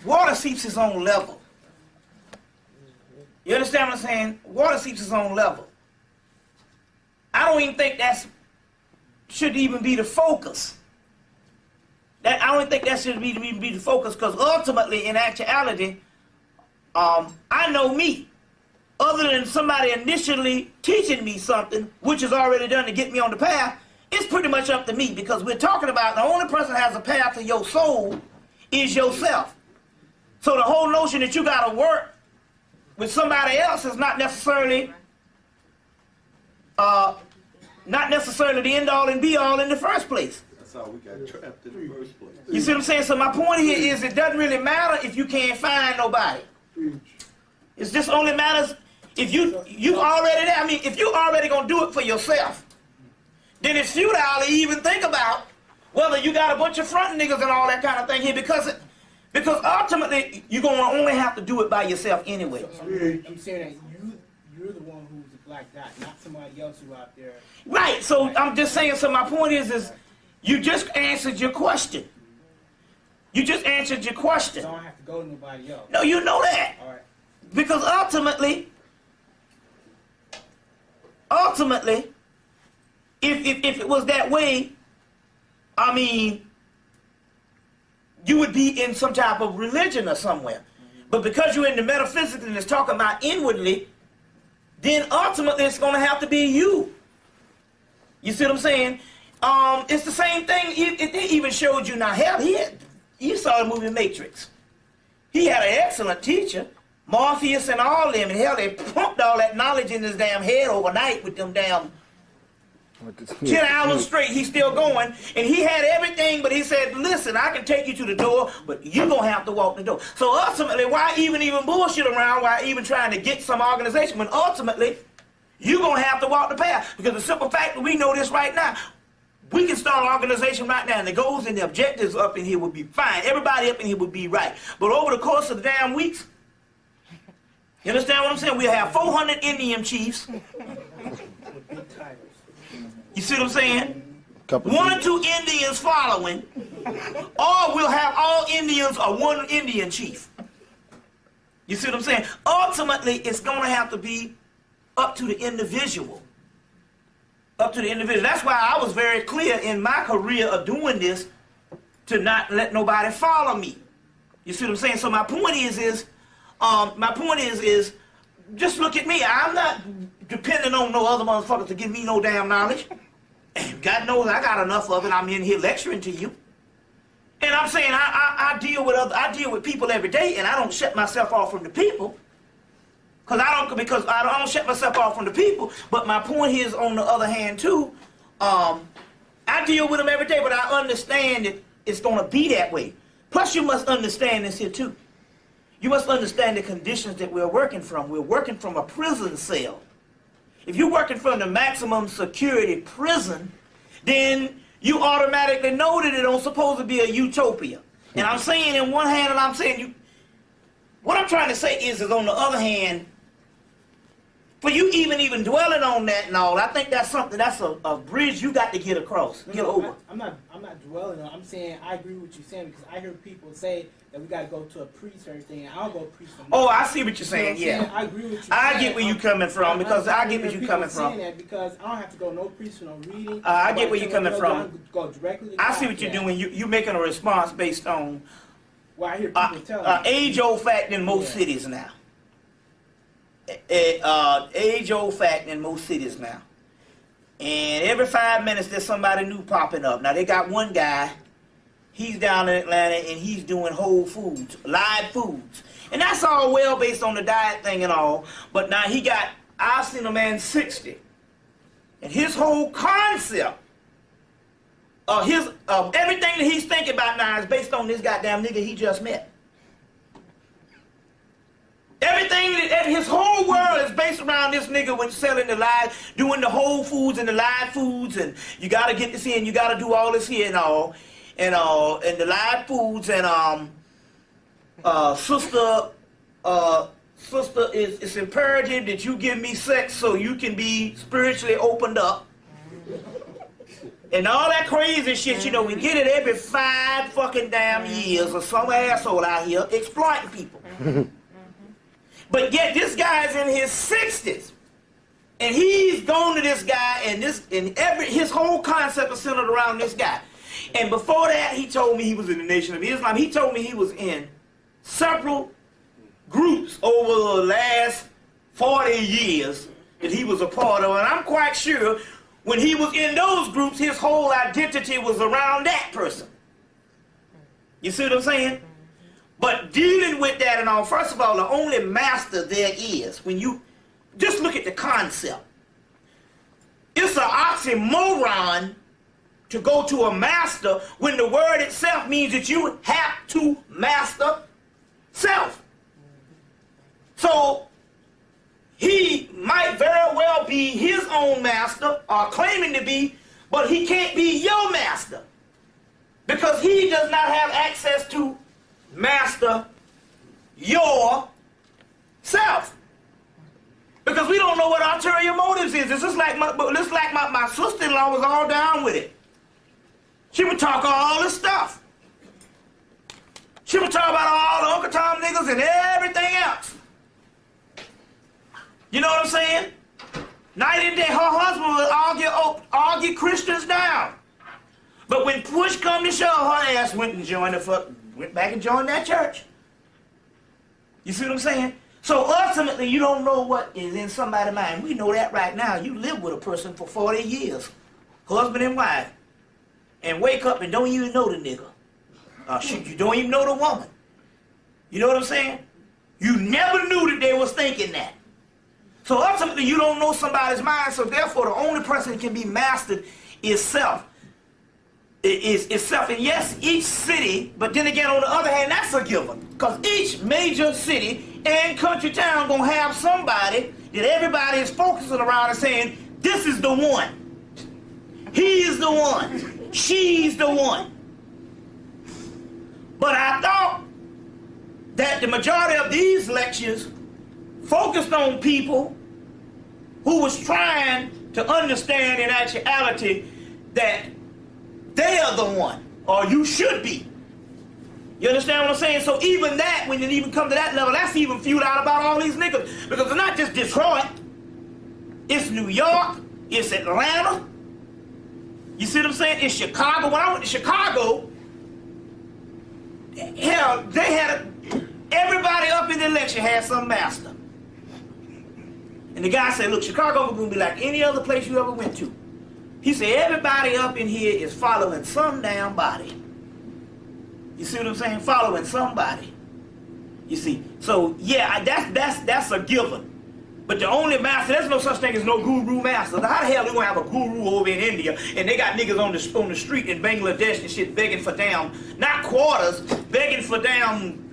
water seeps its own level. You understand what I'm saying? Water seeps its own level. I don't even think that should even be the focus. I don't think that should even be the focus, because ultimately, in actuality, I know me. Other than somebody initially teaching me something, which is already done to get me on the path, it's pretty much up to me, because we're talking about the only person that has a path to your soul is yourself. So the whole notion that you got to work with somebody else is not necessarily the end all and be all in the first place. That's how we got trapped in the first place. You see what I'm saying? So my point here is, it doesn't really matter if you can't find nobody. It just only matters if you already there. I mean, if you already gonna do it for yourself, then it's futile to even think about whether you got a bunch of front niggas and all that kind of thing here, because ultimately you're gonna only have to do it by yourself anyway. So I'm saying that you're the one who's the black dot, not somebody else who out there. Right. So I'm just saying. So my point is you just answered your question. You just answered your question. So I don't have to go to nobody else. No, you know that. All right. Because ultimately, if it was that way, I mean, you would be in some type of religion or somewhere. But because you're in the metaphysics and it's talking about inwardly, then ultimately it's going to have to be you. You see what I'm saying? It's the same thing. It even showed you. Now, hell, you saw the movie Matrix. He had an excellent teacher, Morpheus and all them, and hell, they pumped all that knowledge in his damn head overnight with them damn 10 hours straight. He's still going, and he had everything, but he said, listen, I can take you to the door, but you're going to have to walk the door. So ultimately, why even bullshit around, why even trying to get some organization, when ultimately, you're going to have to walk the path? Because the simple fact that we know this right now, we can start an organization right now, and the goals and the objectives up in here would be fine. Everybody up in here would be right. But over the course of the damn weeks, you understand what I'm saying? We'll have 400 Indian chiefs. You see what I'm saying? 1 or 2 Indians following, or we'll have all Indians or 1 Indian chief. You see what I'm saying? Ultimately, it's going to have to be up to the individual. Up to the individual. That's why I was very clear in my career of doing this to not let nobody follow me. You see what I'm saying? So my point is just look at me. I'm not depending on no other motherfuckers to give me no damn knowledge. God knows I got enough of it. I'm in here lecturing to you. And I'm saying I deal with people every day, and I don't shut myself off from the people. Because I don't shut myself off from the people. But my point is, on the other hand, too, I deal with them every day, but I understand that it's going to be that way. Plus, you must understand this here, too. You must understand the conditions that we're working from. We're working from a prison cell. If you're working from the maximum security prison, then you automatically know that it don't supposed to be a utopia. And I'm saying in one hand, and I'm saying what I'm trying to say is on the other hand, for you even dwelling on that and all, I think that's something, that's a bridge you got to get across, get over. I'm not dwelling on. I'm saying I agree with what you're saying, because I hear people say that we got to go to a priest or everything, and I'll go priest. Oh, I see what you're saying. You know what I'm yeah, I agree with you. I get where you're coming from, because I get where you're coming from. That because I don't have to go no priest for no reading. I get where you're coming from. Go directly. I see what you're doing. You're making a response based on well, I hear people telling me. Age-old fact in most cities now. Age-old fact in most cities now. And every 5 minutes there's somebody new popping up. Now they got one guy, he's down in Atlanta and he's doing whole foods, live foods. And that's all well based on the diet thing and all. But now I've seen a man 60. And his whole concept everything that he's thinking about now is based on this goddamn nigga he just met. Everything, his whole world is based around this nigga when selling the live, doing the whole foods and the live foods, and you gotta get this here and you gotta do all this here and all, and the live foods and sister, it's imperative that you give me sex so you can be spiritually opened up. And all that crazy shit, you know, we get it every 5 fucking damn years or some asshole out here exploiting people. But yet this guy's in his 60s. And he's gone to this guy, and his whole concept is centered around this guy. And before that, he told me he was in the Nation of Islam. He told me he was in several groups over the last 40 years that he was a part of. And I'm quite sure when he was in those groups, his whole identity was around that person. You see what I'm saying? But dealing with that and all, first of all, the only master there is, when you just look at the concept, it's an oxymoron to go to a master when the word itself means that you have to master self. So he might very well be his own master, or claiming to be, but he can't be your master because he does not have access to master your self. Because we don't know what ulterior motives is. It's just like my sister-in-law was all down with it. She would talk all this stuff. She would talk about all the Uncle Tom niggas and everything else. You know what I'm saying? Night and day, her husband would argue Christians down. But when push come to shove, her ass went back and joined that church. You see what I'm saying? So ultimately, you don't know what is in somebody's mind. We know that right now. You live with a person for 40 years, husband and wife, and wake up and don't even know the nigga. Shit, you don't even know the woman. You know what I'm saying? You never knew that they was thinking that. So ultimately, you don't know somebody's mind, so therefore the only person that can be mastered is self. Is self. And yes, each city, but then again, on the other hand, that's a given. Because each major city and country town gonna have somebody that everybody is focusing around and saying, this is the one. He is the one. She's the one. But I thought that the majority of these lectures focused on people who was trying to understand in actuality that they are the one, or you should be. You understand what I'm saying? So even that, when it even come to that level, that's even fueled out about all these niggas. Because it's not just Detroit. It's New York. It's Atlanta. You see what I'm saying? It's Chicago. When I went to Chicago, hell, they had everybody up in the lecture had some master. And the guy said, look, Chicago is going to be like any other place you ever went to. He said, everybody up in here is following some damn body. You see what I'm saying? Following somebody. You see? So, yeah, that's a given. But the only master, there's no such thing as no guru master. How the hell they going to have a guru over in India and they got niggas on the street in Bangladesh and shit begging for damn, not quarters, begging for damn